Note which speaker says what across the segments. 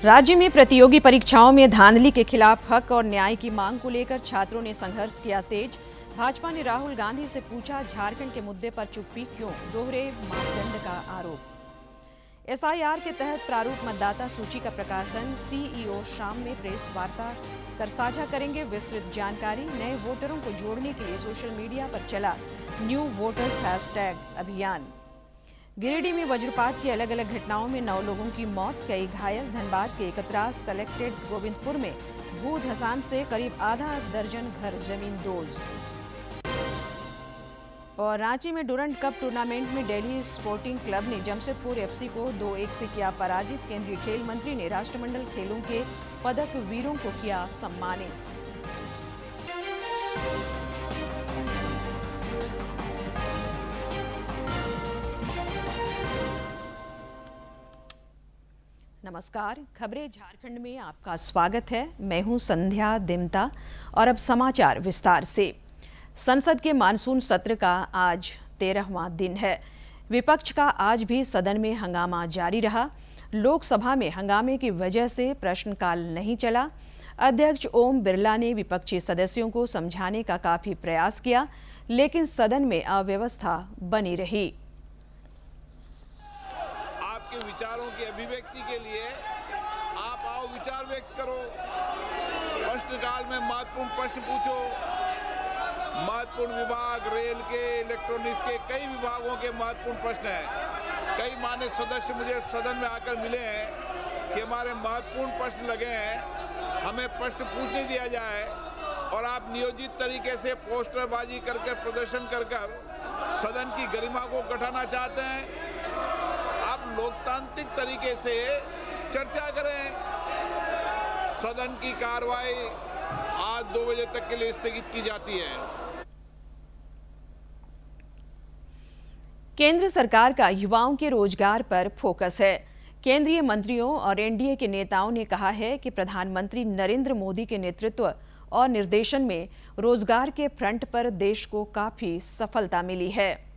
Speaker 1: राज्य में प्रतियोगी परीक्षाओं में धांधली के खिलाफ हक और न्याय की मांग को लेकर छात्रों ने संघर्ष किया तेज। भाजपा ने राहुल गांधी से पूछा, झारखंड के मुद्दे पर चुप्पी क्यों, दोहरे मापदंड का आरोप। एसआईआर के तहत प्रारूप मतदाता सूची का प्रकाशन, सीईओ शाम में प्रेस वार्ता कर साझा करेंगे विस्तृत जानकारी। नए वोटरों को जोड़ने के लिए सोशल मीडिया पर चला न्यू वोटर्स हैशटैग अभियान। गिरिडीह में वज्रपात की अलग अलग घटनाओं में 9 लोगों की मौत, कई घायल। धनबाद के एकतराज सेलेक्टेड गोविंदपुर में भू धसान से करीब आधा दर्जन घर जमींदोज। और रांची में डुरंड कप टूर्नामेंट में दिल्ली स्पोर्टिंग क्लब ने जमशेदपुर एफसी को 2-1 से किया पराजित। केंद्रीय खेल मंत्री ने राष्ट्रमंडल खेलों के पदक वीरों को किया सम्मानित। नमस्कार, खबरें झारखंड में आपका स्वागत है। मैं हूं संध्या दिमता और अब समाचार विस्तार से। संसद के मानसून सत्र का आज 13वां दिन है। विपक्ष का आज भी सदन में हंगामा जारी रहा। लोकसभा में हंगामे की वजह से प्रश्नकाल नहीं चला। अध्यक्ष ओम बिरला ने विपक्षी सदस्यों को समझाने का काफी प्रयास किया, लेकिन सदन में अव्यवस्था बनी रही।
Speaker 2: आपके विचारों की अभिव्यक्ति के लिए आप आओ, विचार व्यक्त करो, प्रश्नकाल में महत्वपूर्ण प्रश्न पूछो। महत्वपूर्ण विभाग, रेल के, इलेक्ट्रॉनिक्स के कई विभागों के महत्वपूर्ण प्रश्न हैं। कई मान्य सदस्य मुझे सदन में आकर मिले हैं कि हमारे महत्वपूर्ण प्रश्न लगे हैं, हमें प्रश्न पूछने दिया जाए। और आप नियोजित तरीके से पोस्टरबाजी कर प्रदर्शन कर सदन की गरिमा को घटाना चाहते हैं। आप लोकतांत्रिक तरीके से चर्चा करें। सदन की कार्रवाई आज 2 बजे तक के लिए स्थगित की जाती है।
Speaker 1: केंद्र सरकार का युवाओं के रोजगार पर फोकस है। केंद्रीय मंत्रियों और एनडीए के नेताओं ने कहा है कि प्रधानमंत्री नरेंद्र मोदी के नेतृत्व और निर्देशन में रोजगार के फ्रंट पर देश को काफी सफलता मिली है।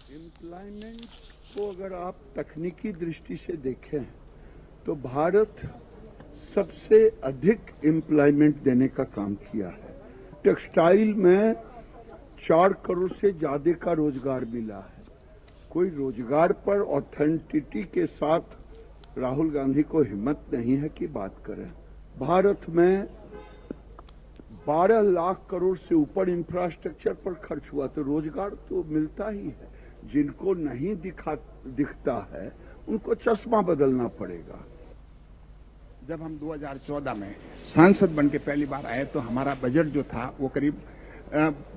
Speaker 3: एम्प्लॉयमेंट को अगर आप तकनीकी दृष्टि से देखें तो भारत सबसे अधिक एम्प्लॉयमेंट देने का काम किया है। टेक्सटाइल में 4 करोड़ से ज्यादा का रोजगार मिला है। कोई रोजगार पर ऑथेंटिटी के साथ राहुल गांधी को हिम्मत नहीं है कि बात करें। भारत में 12 लाख करोड़ से ऊपर इंफ्रास्ट्रक्चर पर खर्च हुआ, तो रोजगार तो मिलता ही है। जिनको नहीं दिखता है उनको चश्मा बदलना पड़ेगा।
Speaker 4: जब हम 2014 में सांसद बन के पहली बार आए तो हमारा बजट जो था वो करीब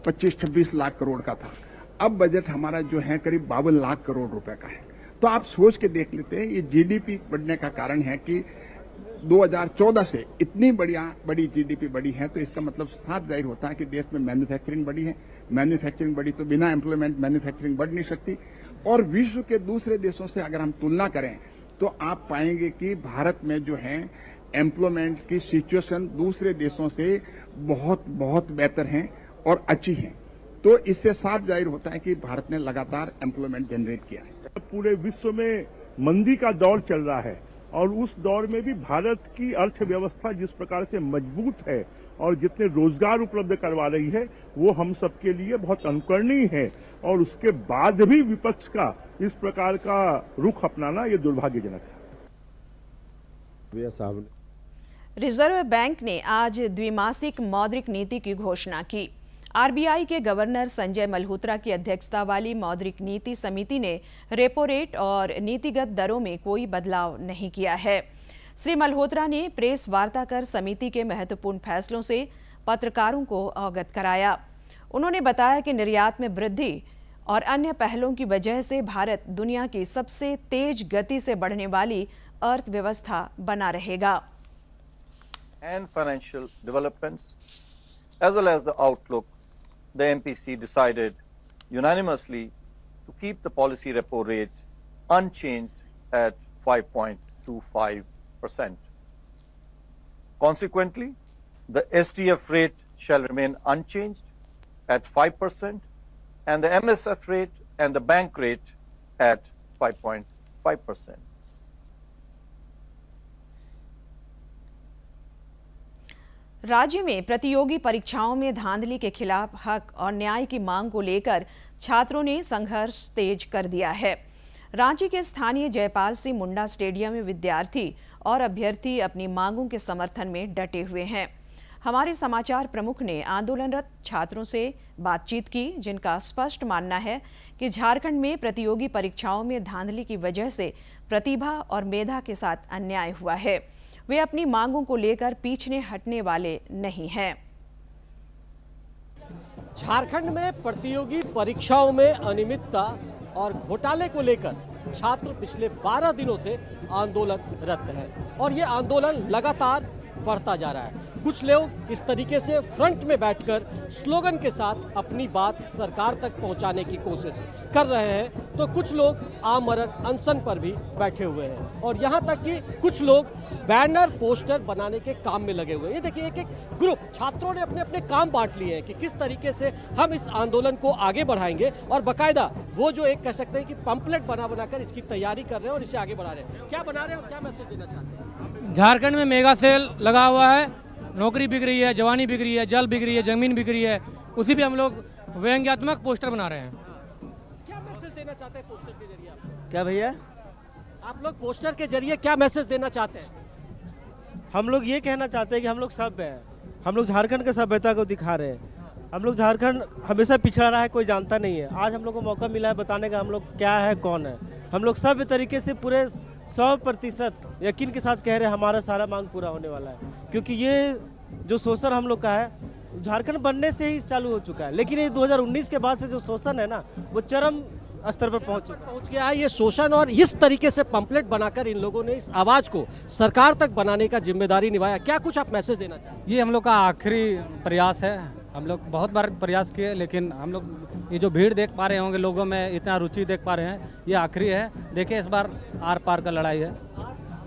Speaker 4: 25-26 लाख करोड़ का था। अब बजट हमारा जो है करीब 52 लाख करोड़ रुपए का है। तो आप सोच के देख लेते हैं, ये जीडीपी बढ़ने का कारण है कि 2014 से इतनी बड़ी जीडीपी बढ़ी है। तो इसका मतलब साफ जाहिर होता है कि देश में मैन्युफैक्चरिंग बढ़ी है। मैन्युफैक्चरिंग बढ़ी तो बिना एम्प्लॉयमेंट मैन्युफैक्चरिंग बढ़ नहीं सकती। और विश्व के दूसरे देशों से अगर हम तुलना करें तो आप पाएंगे कि भारत में जो है एम्प्लॉयमेंट की सिचुएशन दूसरे देशों से बहुत बहुत बेहतर है और अच्छी है। तो इससे साफ जाहिर होता है कि भारत ने लगातार एम्प्लॉयमेंट जनरेट किया है।
Speaker 5: पूरे विश्व में मंदी का दौर चल रहा है और उस दौर में भी भारत की अर्थव्यवस्था जिस प्रकार से मजबूत है और जितने रोजगार उपलब्ध करवा रही है वो हम सबके लिए बहुत अनुकरणीय है। और उसके बाद भी विपक्ष का इस प्रकार का रुख अपनाना ये दुर्भाग्यजनक है।
Speaker 1: रिजर्व बैंक ने आज द्विमासिक मौद्रिक नीति की घोषणा की। आरबीआई के गवर्नर संजय मल्होत्रा की अध्यक्षता वाली मौद्रिक नीति समिति ने रेपो रेट और नीतिगत दरों में कोई बदलाव नहीं किया है। श्री मल्होत्रा ने प्रेस वार्ता कर समिति के महत्वपूर्ण फैसलों से पत्रकारों को अवगत कराया। उन्होंने बताया कि निर्यात में वृद्धि और अन्य पहलों की वजह से भारत दुनिया की सबसे तेज गति से बढ़ने वाली अर्थव्यवस्था बना रहेगा।
Speaker 6: And financial developments, as well as the outlook, the MPC decided unanimously to keep the policy repo rate unchanged at 5.25%. Consequently, the STF rate shall remain unchanged at 5% and the MSF rate and the bank rate at 5.5%.
Speaker 1: राज्य में प्रतियोगी परीक्षाओं में धांधली के खिलाफ हक और न्याय की मांग को लेकर छात्रों ने संघर्ष तेज कर दिया है। रांची के स्थानीय जयपाल सिंह मुंडा स्टेडियम में विद्यार्थी और अभ्यर्थी अपनी मांगों के समर्थन में डटे हुए हैं। हमारे समाचार प्रमुख ने आंदोलनरत छात्रों से बातचीत की, जिनका स्पष्ट मानना है कि झारखंड में प्रतियोगी परीक्षाओं में धांधली की वजह से प्रतिभा और मेधा के साथ अन्याय हुआ है। वे अपनी मांगों को लेकर पीछे हटने वाले नहीं हैं।
Speaker 7: झारखंड में प्रतियोगी परीक्षाओं में अनियमितता और घोटाले को लेकर छात्र पिछले 12 दिनों से आंदोलनरत हैं और ये आंदोलन लगातार बढ़ता जा रहा है। कुछ लोग इस तरीके से फ्रंट में बैठकर स्लोगन के साथ अपनी बात सरकार तक पहुंचाने की कोशिश कर रहे हैं, तो कुछ लोग आमरण अनशन पर भी बैठे हुए हैं और यहां तक कि कुछ लोग बैनर पोस्टर बनाने के काम में लगे हुए हैं। ये देखिए, एक एक ग्रुप छात्रों ने अपने अपने काम बांट लिए हैं कि किस तरीके से हम इस आंदोलन को आगे बढ़ाएंगे और बाकायदा वो जो एक कह सकते हैं कि पंपलेट बनाकर इसकी तैयारी कर रहे हैं और इसे आगे बढ़ा रहे हैं। क्या बना रहे हैं और क्या मैसेज देना चाहते हैं?
Speaker 8: झारखंड में मेगा सेल लगा हुआ है, नौकरी बिक रही है, जवानी बिक रही है, जल बिक रही है, जमीन बिक रही है, उसी पे हम लोग व्यंग्यात्मक पोस्टर बना रहे हैं।
Speaker 7: क्या मैसेज देना चाहते हैं पोस्टर के जरिए आप?
Speaker 9: क्या भैया?
Speaker 7: आप लोग पोस्टर के जरिए क्या मैसेज देना चाहते हैं?
Speaker 9: हम लोग ये कहना चाहते हैं कि हम लोग सभ्य हैं, हम लोग झारखंड के सभ्यता को दिखा रहे हैं। हम लोग झारखंड हमेशा पिछड़ा रहा है, कोई जानता नहीं है। आज हम लोग को मौका मिला है बताने का हम लोग क्या है, कौन है। हम लोग सभ्य तरीके से पूरे 100% यकीन के साथ कह रहे हैं हमारा सारा मांग पूरा होने वाला है, क्योंकि ये जो शोषण हम लोग का है झारखंड बनने से ही चालू हो चुका है, लेकिन ये 2019 के बाद से जो शोषण है ना, वो चरम स्तर पर पहुंच
Speaker 7: गया है। ये शोषण और इस तरीके से पंपलेट बनाकर इन लोगों ने इस आवाज को सरकार तक बनाने का जिम्मेदारी निभाया। क्या कुछ आप मैसेज देना चाहते हैं?
Speaker 8: ये हम लोग का आखिरी प्रयास है। हम लोग बहुत बार प्रयास किए, लेकिन हम लोग ये जो भीड़ देख पा रहे होंगे, लोगों में इतना रुचि देख पा रहे हैं, ये आखिरी है। देखिए, इस बार आर पार का लड़ाई है।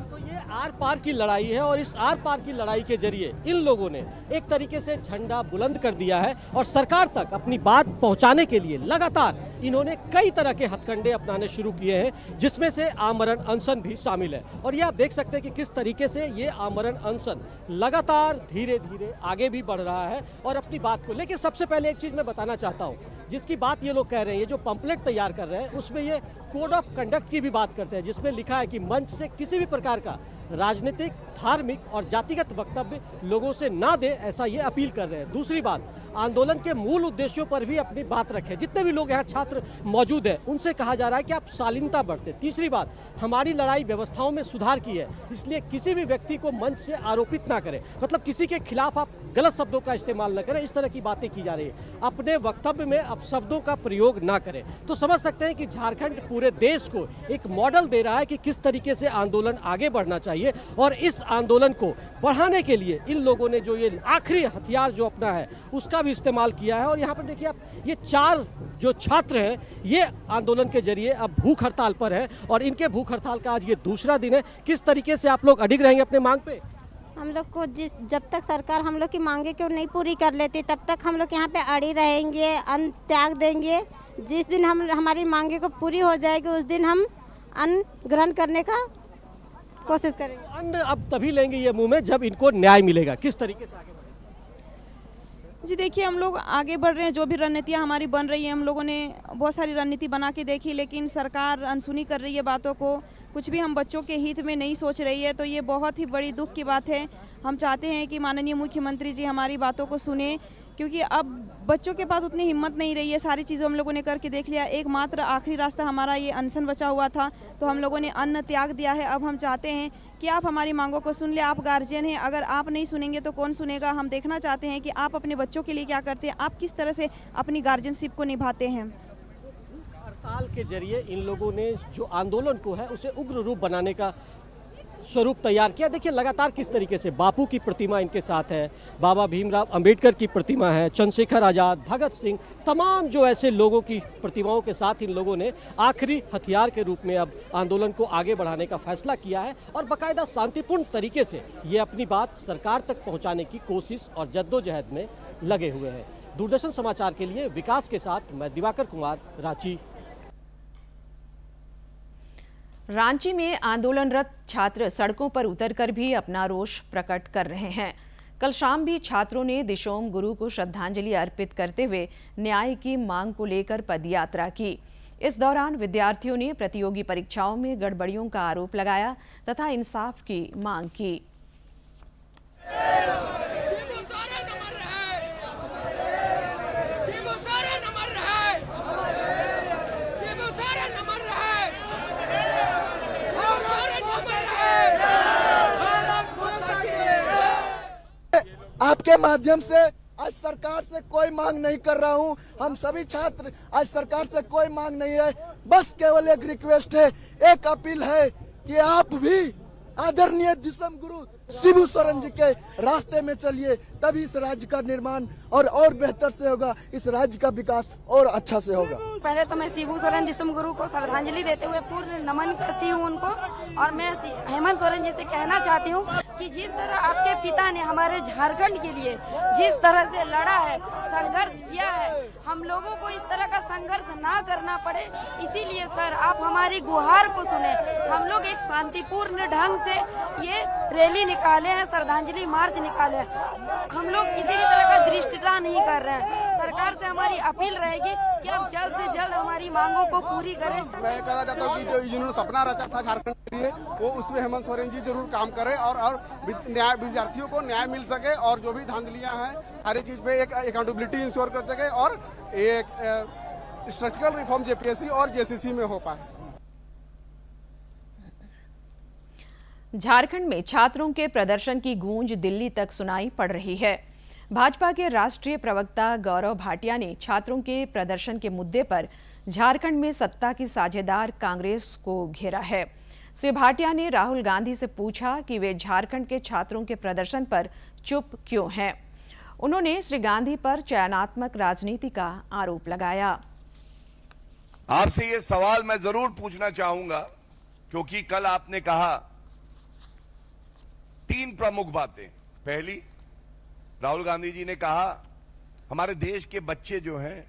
Speaker 7: तो ये आर पार की लड़ाई है और इस आर पार की लड़ाई के जरिए इन लोगों ने एक तरीके से झंडा बुलंद कर दिया है और सरकार तक अपनी बात पहुंचाने के लिए लगातार इन्होंने कई तरह के हथकंडे अपनाने शुरू किए हैं, जिसमें से आमरण अनशन भी शामिल है। और ये आप देख सकते हैं कि किस तरीके से ये आमरण अनशन लगातार धीरे धीरे आगे भी बढ़ रहा है और अपनी बात को। लेकिन सबसे पहले एक चीज़ मैं बताना चाहता हूँ, जिसकी बात ये लोग कह रहे हैं, ये जो पंपलेट तैयार कर रहे हैं, उसमें ये कोड ऑफ कंडक्ट की भी बात करते हैं, जिसमें लिखा है कि मंच से किसी भी प्रकार का राजनीतिक, धार्मिक और जातिगत वक्तव्य लोगों से ना दे, ऐसा ये अपील कर रहे हैं। दूसरी बात, आंदोलन के मूल उद्देश्यों पर भी अपनी बात रखें। जितने भी लोग यहाँ छात्र मौजूद हैं, उनसे कहा जा रहा है कि आप शालीनता बरतें। तीसरी बात, हमारी लड़ाई व्यवस्थाओं में सुधार की है, इसलिए किसी भी व्यक्ति को मंच से आरोपित ना करें, मतलब किसी के खिलाफ आप गलत शब्दों का इस्तेमाल न करें। इस तरह की बातें की जा रही है। अपने वक्तव्य में अपशब्दों का प्रयोग ना करें। तो समझ सकते हैं कि झारखंड पूरे देश को एक मॉडल दे रहा है कि किस तरीके से आंदोलन आगे बढ़ना चाहिए और इस आंदोलन को बढ़ाने के लिए इन लोगों ने जो ये आखिरी हथियार जो अपना है उसका भी इस्तेमाल किया है। और यहाँ पर देखिए आप, ये 4 जो छात्र हैं, ये आंदोलन के जरिए अब भूख हड़ताल पर हैं और इनके भूख हड़ताल का आज ये दूसरा दिन है। किस तरीके से आप लोग अडिग रहेंगे अपने मांग पे?
Speaker 10: हम लोग को जब तक सरकार हम लोग की मांगे को नहीं पूरी कर लेती, तब तक हम लोग यहाँ पे अड़ी रहेंगे, अन्न त्याग देंगे। जिस दिन हमारी मांगे को पूरी हो जाएगी, उस दिन हम अन्न ग्रहण करने का कोशिश करेंगे।
Speaker 7: अन्न अब तभी लेंगे ये मुंह में जब इनको न्याय मिलेगा। किस तरीके से आगे बढ़ेंगे?
Speaker 11: जी देखिए, हम लोग आगे बढ़ रहे हैं। जो भी रणनीतियाँ हमारी बन रही हैं, हम लोगों ने बहुत सारी रणनीति बना के देखी, लेकिन सरकार अनसुनी कर रही है बातों को। कुछ भी हम बच्चों के हित में नहीं सोच रही है, तो ये बहुत ही बड़ी दुख की बात है। हम चाहते हैं कि माननीय मुख्यमंत्री जी हमारी बातों को सुने, क्योंकि अब बच्चों के पास उतनी हिम्मत नहीं रही है। सारी चीज़ों हम लोगों ने करके देख लिया। एकमात्र आखिरी रास्ता हमारा ये अनशन बचा हुआ था, तो हम लोगों ने अन्न त्याग दिया है। अब हम चाहते हैं कि आप हमारी मांगों को सुन ले। आप गार्जियन हैं, अगर आप नहीं सुनेंगे तो कौन सुनेगा? हम देखना चाहते हैं कि आप अपने बच्चों के लिए क्या करते हैं, आप किस तरह से अपनी गार्जियनशिप को निभाते हैं।
Speaker 7: हड़ताल के जरिए इन लोगों ने जो आंदोलन को है उसे उग्र रूप बनाने का स्वरूप तैयार किया। देखिए लगातार किस तरीके से बापू की प्रतिमा इनके साथ है, बाबा भीमराव अंबेडकर की प्रतिमा है, चंद्रशेखर आज़ाद, भगत सिंह, तमाम जो ऐसे लोगों की प्रतिमाओं के साथ इन लोगों ने आखिरी हथियार के रूप में अब आंदोलन को आगे बढ़ाने का फैसला किया है और बाकायदा शांतिपूर्ण तरीके से ये अपनी बात सरकार तक पहुँचाने की कोशिश और जद्दोजहद में लगे हुए हैं। दूरदर्शन समाचार के लिए विकास के साथ मैं दिवाकर कुमार, रांची।
Speaker 1: रांची में आंदोलनरत छात्र सड़कों पर उतरकर भी अपना रोष प्रकट कर रहे हैं। कल शाम भी छात्रों ने दिशोम गुरु को श्रद्धांजलि अर्पित करते हुए न्याय की मांग को लेकर पदयात्रा की। इस दौरान विद्यार्थियों ने प्रतियोगी परीक्षाओं में गड़बड़ियों का आरोप लगाया तथा इंसाफ की मांग की।
Speaker 12: आपके माध्यम से आज सरकार से कोई मांग नहीं कर रहा हूं। हम सभी छात्र आज सरकार से कोई मांग नहीं है, बस केवल एक रिक्वेस्ट है, एक अपील है कि आप भी आदरणीय दिसम गुरु शिबू सोरेन जी के रास्ते में चलिए, तभी इस राज्य का निर्माण और बेहतर से होगा, इस राज्य का विकास और अच्छा से होगा।
Speaker 13: पहले तो मैं शिबू सोरेन दिसम गुरु को श्रद्धांजलि देते हुए पूर्ण नमन करती हूं उनको, और मैं हेमंत सोरेन जी से कहना चाहती हूं कि जिस तरह आपके पिता ने हमारे झारखंड के लिए जिस तरह से लड़ा है, संघर्ष किया है, हम लोगों को इस तरह का संघर्ष ना करना पड़े, इसीलिए सर आप हमारी गुहार को सुने। हम लोग एक शांतिपूर्ण ढंग से ये रैली निकाले हैं, श्रद्धांजलि मार्च निकाले हैं। हम लोग किसी भी तरह का दृष्टता नहीं कर रहे हैं। सरकार से हमारी अपील रहेगी कि आप जल्द से जल्द हमारी मांगों को पूरी करें।
Speaker 14: मैं कहना चाहता हूँ कि जो जिन्होंने सपना रचा था झारखंड के लिए, वो उसमें हेमंत सोरेन जी जरूर काम करें और न्याय विद्यार्थियों को न्याय मिल सके, और जो भी धांधलियां हैं सारी चीज पे एक अकाउंटेबिलिटी इंश्योर कर सके, और एक स्ट्रक्चरल रिफॉर्म जेपीएससी और जेसीसी में हो पाए।
Speaker 1: झारखंड में छात्रों के प्रदर्शन की गूंज दिल्ली तक सुनाई पड़ रही है। भाजपा के राष्ट्रीय प्रवक्ता गौरव भाटिया ने छात्रों के प्रदर्शन के मुद्दे पर झारखंड में सत्ता की साझेदार कांग्रेस को घेरा है। श्री भाटिया ने राहुल गांधी से पूछा कि वे झारखंड के छात्रों के प्रदर्शन पर चुप क्यों हैं। उन्होंने श्री गांधी पर चयनात्मक राजनीति का आरोप लगाया।
Speaker 15: आपसे ये सवाल मैं जरूर पूछना चाहूंगा, क्योंकि कल आपने कहा 3 प्रमुख बातें। पहली, राहुल गांधी जी ने कहा हमारे देश के बच्चे जो हैं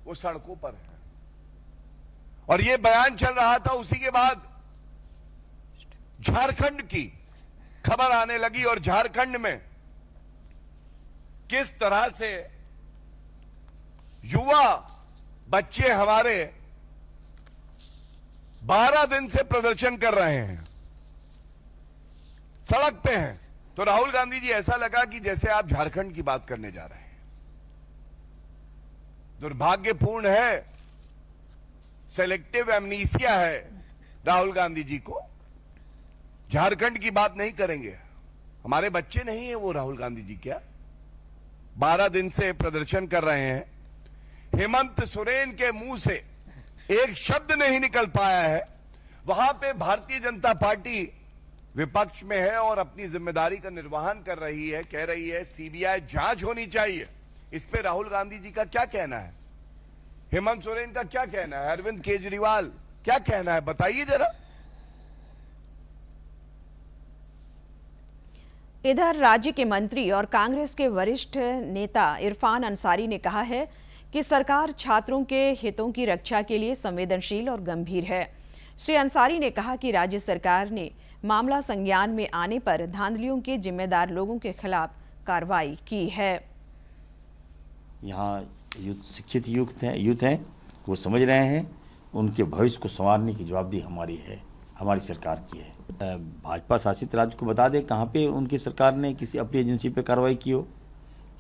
Speaker 15: वो सड़कों पर हैं, और ये बयान चल रहा था, उसी के बाद झारखंड की खबर आने लगी, और झारखंड में किस तरह से युवा बच्चे हमारे 12 दिन से प्रदर्शन कर रहे हैं, सड़क पे हैं। तो राहुल गांधी जी ऐसा लगा कि जैसे आप झारखंड की बात करने जा रहे हैं। दुर्भाग्यपूर्ण है, सेलेक्टिव एमनीसिया है राहुल गांधी जी को। झारखंड की बात नहीं करेंगे, हमारे बच्चे नहीं है वो राहुल गांधी जी क्या? 12 दिन से प्रदर्शन कर रहे हैं। हेमंत सोरेन के मुंह से एक शब्द नहीं निकल पाया है। वहां पे भारतीय जनता पार्टी विपक्ष में है और अपनी जिम्मेदारी का निर्वहन कर रही है, कह रही है सीबीआई जांच होनी चाहिए। इस पे राहुल गांधी जी का क्या कहना है? हेमंत सोरेन का क्या कहना है? अरविंद केजरीवाल क्या कहना है? बताइए जरा।
Speaker 1: इधर राज्य के मंत्री और कांग्रेस के वरिष्ठ नेता इरफान अंसारी ने कहा है कि सरकार छात्रों के हितों की रक्षा के लिए संवेदनशील और गंभीर है। श्री अंसारी ने कहा कि राज्य सरकार ने मामला संज्ञान में आने पर धांधलियों के जिम्मेदार लोगों के खिलाफ कार्रवाई की है।
Speaker 16: यहाँ शिक्षित यूथ हैं, वो समझ रहे हैं, उनके भविष्य को संवारने की जवाबदेही हमारी है, हमारी सरकार की है। भाजपा शासित राज्य को बता दें कहाँ पे उनकी सरकार ने किसी अपनी एजेंसी पे कार्रवाई की हो,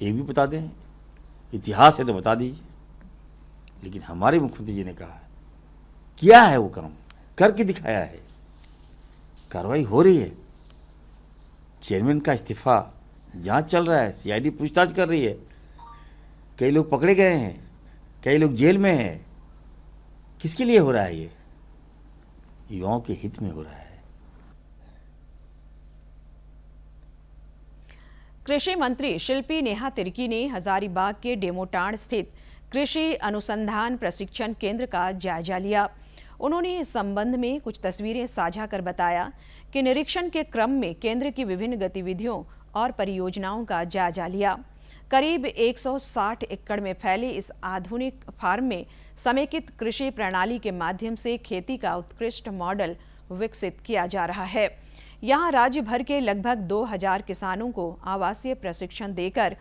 Speaker 16: ये भी बता दें। इतिहास है तो बता दीजिए। लेकिन हमारे मुख्यमंत्री जी ने कहा किया है, वो कर्म करके दिखाया है, कार्रवाई हो रही है। चेयरमैन का इस्तीफा, जांच चल रहा है, सीआईडी पूछताछ कर रही है, कई लोग पकड़े गए हैं, कई लोग जेल में हैं। किसके लिए हो रहा है? ये युवाओं के हित में हो रहा है।
Speaker 1: कृषि मंत्री शिल्पी नेहा तिर्की ने हजारीबाग के डेमोटांड स्थित कृषि अनुसंधान प्रशिक्षण केंद्र का जायजा लिया। उन्होंने इस संबंध में कुछ तस्वीरें साझा कर बताया कि निरीक्षण के क्रम में केंद्र की विभिन्न गतिविधियों और परियोजनाओं का जायजा लिया। करीब 160 एकड़ में फैले इस आधुनिक फार्म में समेकित कृषि प्रणाली के माध्यम से खेती का उत्कृष्ट मॉडल विकसित किया जा रहा है। यहाँ राज्य भर के लगभग 2000 किसानों को आवासीय प्रशिक्षण देकर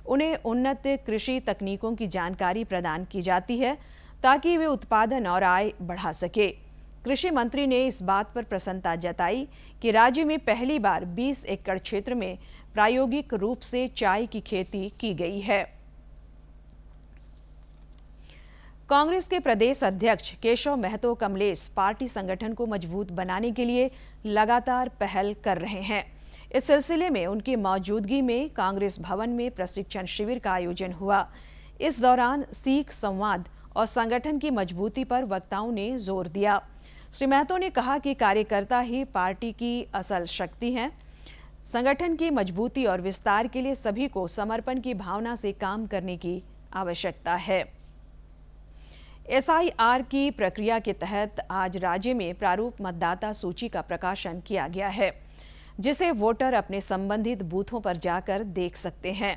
Speaker 1: उन्हें उन्नत कृषि तकनीकों की जानकारी प्रदान की जाती है ताकि वे उत्पादन और आय बढ़ा सके। कृषि मंत्री ने इस बात पर प्रसन्नता जताई कि राज्य में पहली बार 20 एकड़ क्षेत्र में प्रायोगिक रूप से चाय की खेती की गई है। कांग्रेस के प्रदेश अध्यक्ष केशव महतो कमलेश पार्टी संगठन को मजबूत बनाने के लिए लगातार पहल कर रहे हैं। इस सिलसिले में उनकी मौजूदगी में कांग्रेस भवन में प्रशिक्षण शिविर का आयोजन हुआ। इस दौरान सीख संवाद और संगठन की मजबूती पर वक्ताओं ने जोर दिया। श्री महतो ने कहा कि कार्यकर्ता ही पार्टी की असल शक्ति हैं। संगठन की मजबूती और विस्तार के लिए सभी को समर्पण की भावना से काम करने की आवश्यकता है। SIR की प्रक्रिया के तहत आज राज्य में प्रारूप मतदाता सूची का प्रकाशन किया गया है, जिसे वोटर अपने संबंधित बूथों पर जाकर देख सकते हैं।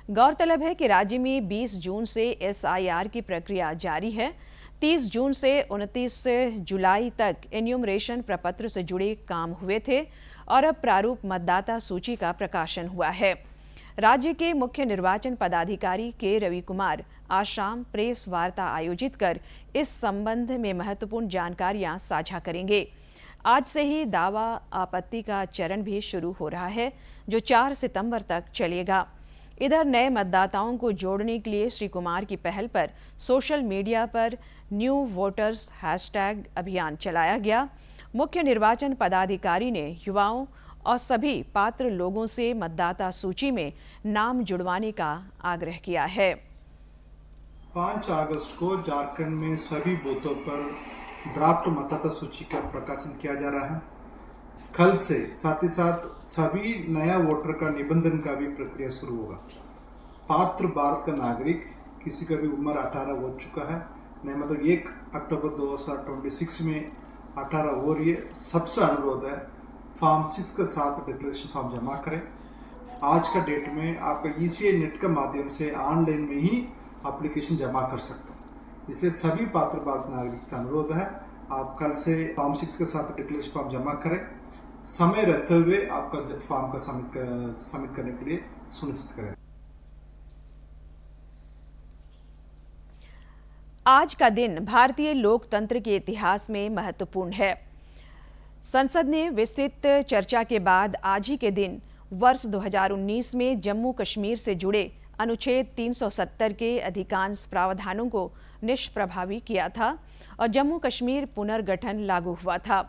Speaker 1: गौरतलब है कि राज्य में 20 जून से SIR की प्रक्रिया जारी है। 30 जून से 29 जुलाई तक एन्यूमरेशन प्रपत्र से जुड़े काम हुए थे और अब प्रारूप मतदाता सूची का प्रकाशन हुआ है। राज्य के मुख्य निर्वाचन पदाधिकारी के रवि कुमार आज शाम प्रेस वार्ता आयोजित कर इस संबंध में महत्वपूर्ण जानकारियां साझा करेंगे। आज से ही दावा आपत्ति का चरण भी शुरू हो रहा है, जो 4 सितंबर तक चलेगा। इधर नए मतदाताओं को जोड़ने के लिए श्री कुमार की पहल पर सोशल मीडिया पर न्यू वोटर्स हैशटैग अभियान चलाया गया। मुख्य निर्वाचन पदाधिकारी ने युवाओं और सभी पात्र लोगों से मतदाता सूची में नाम जुड़वाने का आग्रह किया है।
Speaker 17: 5 अगस्त को झारखंड में सभी बूथों पर ड्राफ्ट मतदाता सूची का प्रकाशन किया जा रहा है। कल से साथ ही साथ सभी नया वोटर का निबंधन का भी प्रक्रिया शुरू होगा। पात्र भारत का नागरिक किसी का भी उम्र 18 हो चुका है, नहीं मतलब 1 अक्टूबर 2026 में 18 हो रही है। सबसे अनुरोध है फॉर्म 6 के साथ डिक्लेरेशन फॉर्म जमा करें। आज का डेट में आपका ECI नेट के माध्यम से ऑनलाइन में ही एप्लीकेशन जमा कर सकते हैं। इसलिए सभी पात्र भारत नागरिक से अनुरोध है आप कल से फॉर्म 6 के साथ डिक्लेरेशन फॉर्म जमा करें। समय रहते हुए आपका फॉर्म का सबमिट करने के लिए सुनिश्चित करें।
Speaker 1: आज का दिन भारतीय लोकतंत्र के इतिहास में महत्वपूर्ण है। संसद ने विस्तृत चर्चा के बाद आज ही के दिन वर्ष 2019 में जम्मू कश्मीर से जुड़े अनुच्छेद 370 के अधिकांश प्रावधानों को निष्प्रभावी किया था और जम्मू कश्मीर पुनर्गठन लागू हुआ था।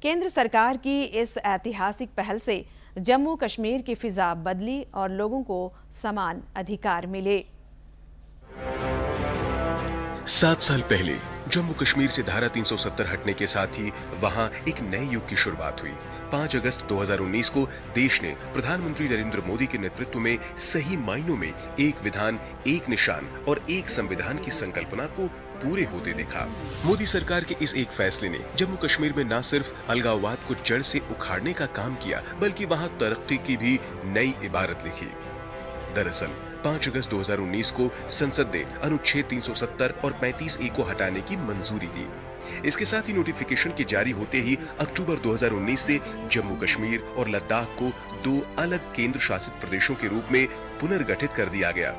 Speaker 1: केंद्र सरकार की इस ऐतिहासिक पहल से जम्मू कश्मीर की फिजा बदली और लोगों को समान अधिकार मिले।
Speaker 18: 7 साल पहले जम्मू कश्मीर से धारा 370 हटने के साथ ही वहां एक नए युग की शुरुआत हुई। 5 अगस्त 2019 को देश ने प्रधानमंत्री नरेंद्र मोदी के नेतृत्व में सही मायनों में एक विधान, एक निशान और एक संविधान की संकल्पना को पूरे होते देखा। मोदी सरकार के इस एक फैसले ने जम्मू कश्मीर में न सिर्फ अलगाववाद को जड़ से उखाड़ने का काम किया, बल्कि वहां तरक्की की भी नई इबारत लिखी। दरअसल 5 अगस्त 2019 को संसद ने अनुच्छेद 370 और 35A को हटाने की मंजूरी दी। इसके साथ ही नोटिफिकेशन के जारी होते ही अक्टूबर 2019 से जम्मू कश्मीर और लद्दाख को 2 अलग केंद्र शासित प्रदेशों के रूप में पुनर्गठित कर दिया गया।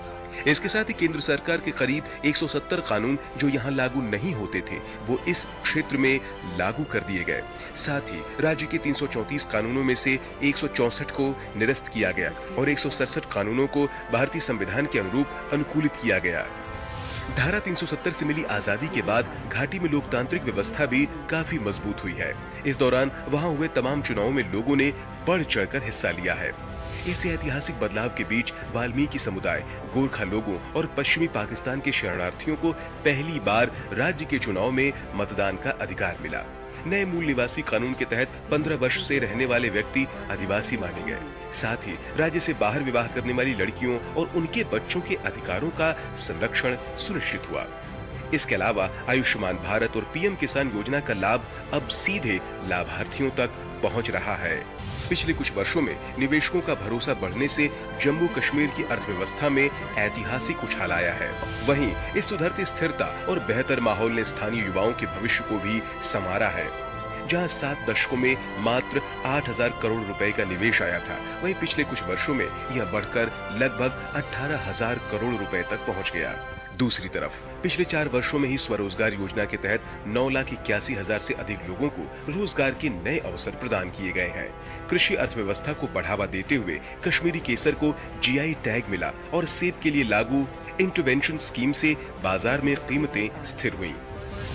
Speaker 18: इसके साथ ही केंद्र सरकार के करीब 170 कानून जो यहाँ लागू नहीं होते थे, वो इस क्षेत्र में लागू कर दिए गए। साथ ही राज्य के 334 कानूनों में से 164 को निरस्त किया गया और 167 कानूनों को भारतीय संविधान के अनुरूप अनुकूलित किया गया। धारा 370 से मिली आजादी के बाद घाटी में लोकतांत्रिक व्यवस्था भी काफी मजबूत हुई है। इस दौरान वहां हुए तमाम चुनावों में लोगों ने बढ़ चढ़कर हिस्सा लिया है। इस ऐतिहासिक बदलाव के बीच वाल्मीकि समुदाय, गोरखा लोगों और पश्चिमी पाकिस्तान के शरणार्थियों को पहली बार राज्य के चुनाव में मतदान का अधिकार मिला। नए मूल निवासी कानून के तहत 15 वर्ष से रहने वाले व्यक्ति आदिवासी माने गए। साथ ही राज्य से बाहर विवाह करने वाली लड़कियों और उनके बच्चों के अधिकारों का संरक्षण सुनिश्चित हुआ। इसके अलावा आयुष्मान भारत और PM किसान योजना का लाभ अब सीधे लाभार्थियों तक पहुंच रहा है। पिछले कुछ वर्षों में निवेशकों का भरोसा बढ़ने से जम्मू कश्मीर की अर्थव्यवस्था में ऐतिहासिक उछाल आया है। वहीं इस सुधरती स्थिरता और बेहतर माहौल ने स्थानीय युवाओं के भविष्य को भी संवारा है। जहां 7 दशकों में मात्र 8,000 करोड़ रुपए का निवेश आया था, वहीं पिछले कुछ वर्षों में यह बढ़कर लगभग 18,000 करोड़ रुपए तक पहुंच गया। दूसरी तरफ पिछले 4 वर्षों में ही स्वरोजगार योजना के तहत 9,81,000 से अधिक लोगों को रोजगार के नए अवसर प्रदान किए गए हैं। कृषि अर्थव्यवस्था को बढ़ावा देते हुए कश्मीरी केसर को जीआई टैग मिला और सेब के लिए लागू इंटरवेंशन स्कीम से बाजार में कीमतें स्थिर हुईं।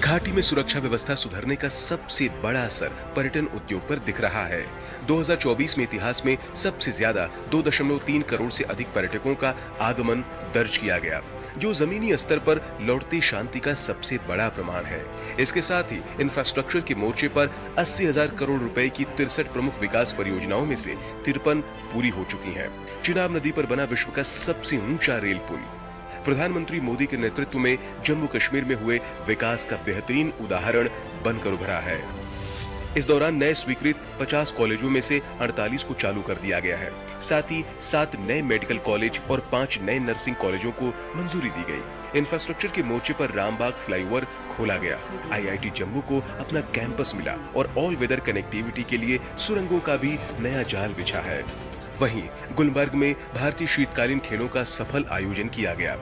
Speaker 18: घाटी में सुरक्षा व्यवस्था सुधरने का सबसे बड़ा असर पर्यटन उद्योग पर दिख रहा है। 2024 में इतिहास में सबसे ज्यादा 2.3 करोड़ से अधिक पर्यटकों का आगमन दर्ज किया गया, जो जमीनी स्तर पर लौटती शांति का सबसे बड़ा प्रमाण है। इसके साथ ही इंफ्रास्ट्रक्चर के मोर्चे पर 80,000 करोड़ रुपए की 63 प्रमुख विकास परियोजनाओं में से 53 पूरी हो चुकी हैं। चिनाब नदी पर बना विश्व का सबसे ऊंचा रेल पुल प्रधानमंत्री मोदी के नेतृत्व में जम्मू कश्मीर में हुए विकास का बेहतरीन उदाहरण बनकर उभरा है। इस दौरान नए स्वीकृत 50 कॉलेजों में से 48 को चालू कर दिया गया है। साथ ही 7 नए मेडिकल कॉलेज और 5 नए नर्सिंग कॉलेजों को मंजूरी दी गई। इंफ्रास्ट्रक्चर के मोर्चे पर रामबाग फ्लाईओवर खोला गया। आईआईटी जम्मू को अपना कैंपस मिला और ऑल वेदर कनेक्टिविटी के लिए सुरंगों का भी नया जाल बिछा है। वहीं गुलबर्ग में भारतीय शीतकालीन खेलों का सफल आयोजन किया गया।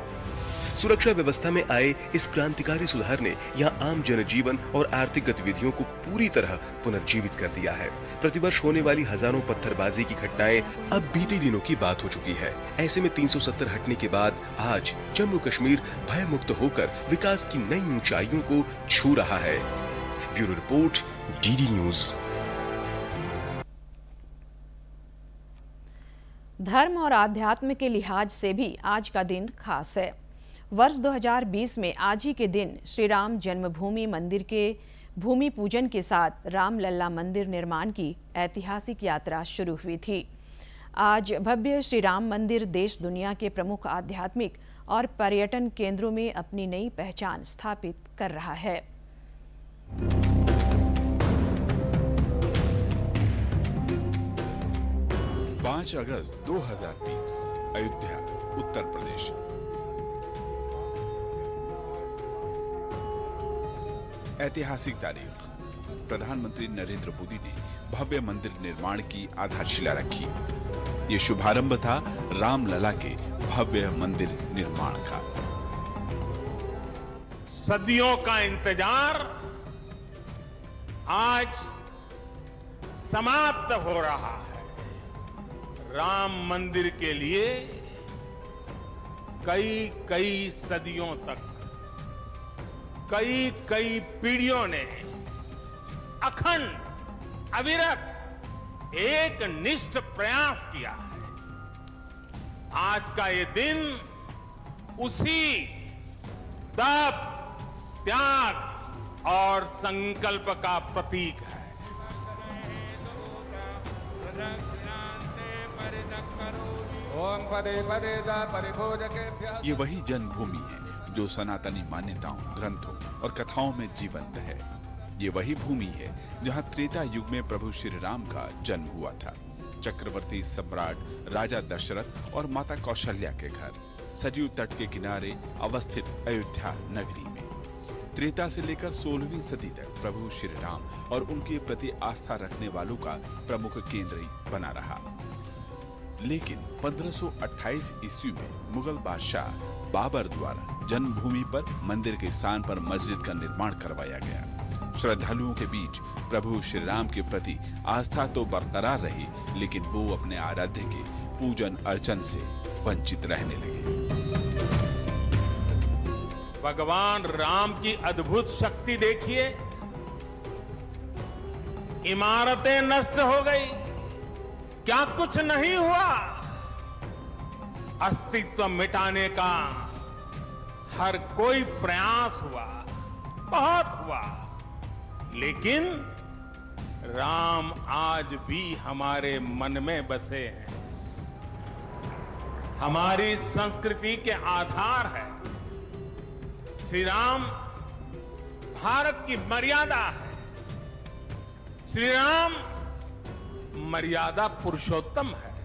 Speaker 18: सुरक्षा व्यवस्था में आए इस क्रांतिकारी सुधार ने यहाँ आम जनजीवन और आर्थिक गतिविधियों को पूरी तरह पुनर्जीवित कर दिया है। प्रतिवर्ष होने वाली हजारों पत्थरबाजी की घटनाएं अब बीते दिनों की बात हो चुकी है। ऐसे में 370 हटने के बाद आज जम्मू कश्मीर भय मुक्त होकर विकास की नई ऊंचाइयों को छू रहा है। Bureau report, DD news.
Speaker 1: धर्म और आध्यात्म के लिहाज से भी आज का दिन खास है। वर्ष 2020 में आज ही के दिन श्री राम जन्मभूमि मंदिर के भूमि पूजन के साथ रामलला मंदिर निर्माण की ऐतिहासिक यात्रा शुरू हुई थी। आज भव्य श्री राम मंदिर देश दुनिया के प्रमुख आध्यात्मिक और पर्यटन केंद्रों में अपनी नई पहचान स्थापित कर रहा है।
Speaker 19: 5 अगस्त 2020 अयोध्या, उत्तर प्रदेश। ऐतिहासिक तारीख। प्रधानमंत्री नरेंद्र मोदी ने भव्य मंदिर निर्माण की आधारशिला रखी। ये शुभारंभ था रामलला के भव्य मंदिर निर्माण का।
Speaker 20: सदियों का इंतजार आज समाप्त हो रहा है। राम मंदिर के लिए कई सदियों तक कई पीढ़ियों ने अखंड अविरत एक निष्ठ प्रयास किया है। आज का ये दिन उसी तप, त्याग और संकल्प का प्रतीक है।
Speaker 19: ये वही जन्मभूमि है जो सनातनी मान्यताओं, ग्रंथों और कथाओं में जीवंत है। ये वही भूमि है जहां त्रेता युग में प्रभु श्री राम का जन्म हुआ था। चक्रवर्ती सम्राट राजा दशरथ और माता कौशल्या के घर सरयू तट के किनारे अवस्थित अयोध्या नगरी में त्रेता से लेकर 16वीं सदी तक प्रभु श्री राम और उनके प्रति आस्था रखने वालों का प्रमुख केंद्र बना रहा। लेकिन 1528 ईस्वी में मुगल बादशाह बाबर द्वारा जन्मभूमि पर मंदिर के स्थान पर मस्जिद का निर्माण करवाया गया। श्रद्धालुओं के बीच प्रभु श्री राम के प्रति आस्था तो बरकरार रही, लेकिन वो अपने आराध्य के पूजन अर्चन से वंचित रहने लगे।
Speaker 20: भगवान राम की अद्भुत शक्ति देखिए। इमारतें नष्ट हो गई, क्या कुछ नहीं हुआ? अस्तित्व मिटाने का हर कोई प्रयास हुआ, बहुत हुआ, लेकिन राम आज भी हमारे मन में बसे हैं। हमारी संस्कृति के आधार है। श्री राम भारत की मर्यादा है। श्री राम मर्यादा पुरुषोत्तम है।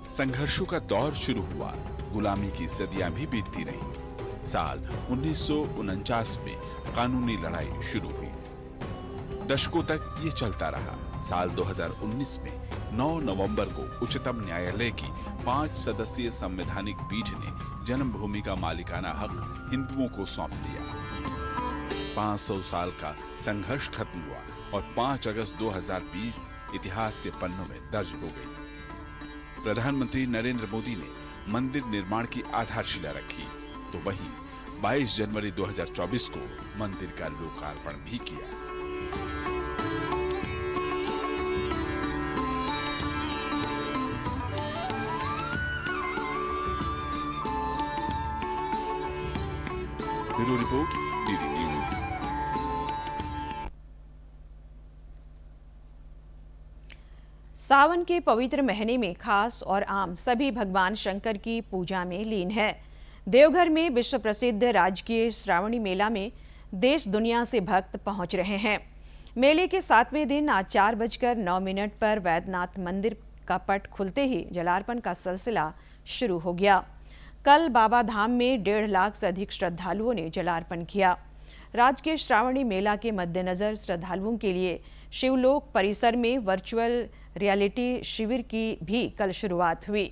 Speaker 19: संघर्षों का दौर शुरू हुआ, गुलामी की सदियां भी बीतती रहीं। साल 1949 में कानूनी लड़ाई शुरू हुई। दशकों तक ये चलता रहा। साल 2019 में 9 नवंबर को उच्चतम न्यायालय की 5 सदस्यीय संवैधानिक पीठ ने जन्मभूमि का मालिकाना हक हिंदुओं को सौंप दिया। 500 साल का संघर्ष खत्म हुआ और 5 अगस्त 2020 इतिहास के पन्नों में दर्ज हो गई। प्रधानमंत्री नरेंद्र मोदी ने मंदिर निर्माण की आधारशिला रखी, तो वहीं 22 जनवरी 2024 को मंदिर का लोकार्पण भी किया। Bureau report, DD news.
Speaker 1: Sawan के पवित्र महीने में खास और आम सभी भगवान शंकर की पूजा में लीन है। देवघर में विश्व प्रसिद्ध राजकीय श्रावणी मेला में देश दुनिया से भक्त पहुंच रहे हैं। मेले के 7वें दिन आज 4:09 पर वैद्यनाथ मंदिर का पट खुलते ही जलार्पण का सिलसिला शुरू हो गया। कल बाबा धाम में 1.5 लाख से अधिक श्रद्धालुओं ने जलार्पण किया। राजकीय श्रावणी मेला के मद्देनजर श्रद्धालुओं के लिए शिवलोक परिसर में वर्चुअल रियलिटी शिविर की भी कल शुरुआत हुई।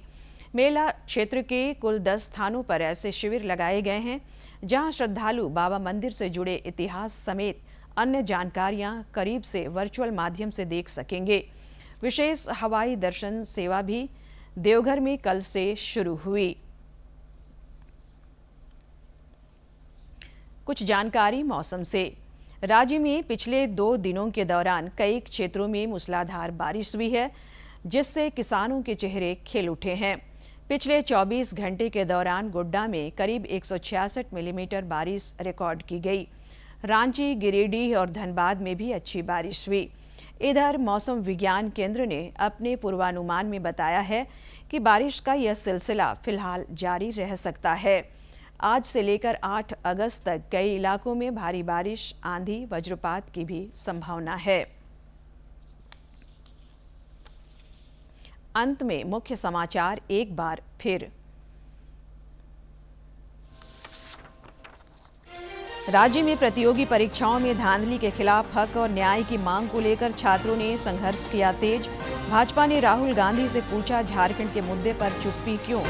Speaker 1: मेला क्षेत्र के कुल 10 स्थानों पर ऐसे शिविर लगाए गए हैं जहां श्रद्धालु बाबा मंदिर से जुड़े इतिहास समेत अन्य जानकारियां करीब से वर्चुअल माध्यम से देख सकेंगे। विशेष हवाई दर्शन सेवा भी देवघर में कल से शुरू हुई। कुछ जानकारी मौसम से। राज्य में पिछले 2 दिनों के दौरान कई क्षेत्रों में मूसलाधार बारिश हुई है, जिससे किसानों के चेहरे खिल उठे हैं। पिछले 24 घंटे के दौरान गोड्डा में करीब 166 मिलीमीटर बारिश रिकॉर्ड की गई। रांची, गिरिडीह और धनबाद में भी अच्छी बारिश हुई। इधर मौसम विज्ञान केंद्र ने अपने पूर्वानुमान में बताया है कि बारिश का यह सिलसिला फिलहाल जारी रह सकता है। आज से लेकर 8 अगस्त तक कई इलाकों में भारी बारिश, आंधी, वज्रपात की भी संभावना है। अंत में मुख्य समाचार एक बार फिर। राज्य में प्रतियोगी परीक्षाओं में धांधली के खिलाफ हक और न्याय की मांग को लेकर छात्रों ने संघर्ष किया तेज। भाजपा ने राहुल गांधी से पूछा झारखंड के मुद्दे पर चुप्पी क्यों,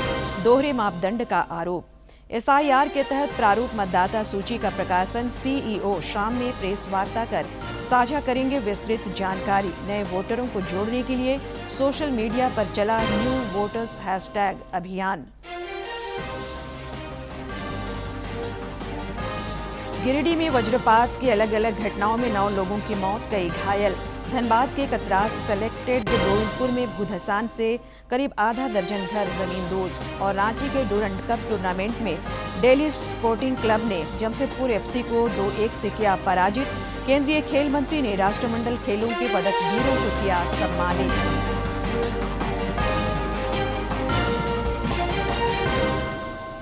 Speaker 1: दोहरे मापदंड का आरोप। एसआईआर के तहत प्रारूप मतदाता सूची का प्रकाशन, सीईओ शाम में प्रेस वार्ता कर साझा करेंगे विस्तृत जानकारी। नए वोटरों को जोड़ने के लिए सोशल मीडिया पर चला न्यू वोटर्स हैशटैग अभियान। गिरिडीह में वज्रपात की अलग अलग घटनाओं में 9 लोगों की मौत, कई घायल। धनबाद के कतरास सेलेक्टेड गोविंदपुर में भूधसान से करीब आधा दर्जन घर जमींदोज। और रांची के डूरंड कप टूर्नामेंट में दिल्ली स्पोर्टिंग क्लब ने जमशेदपुर एफसी को 2-1 से किया पराजित। केंद्रीय खेल मंत्री ने राष्ट्रमंडल खेलों के पदक वीरों को किया सम्मानित।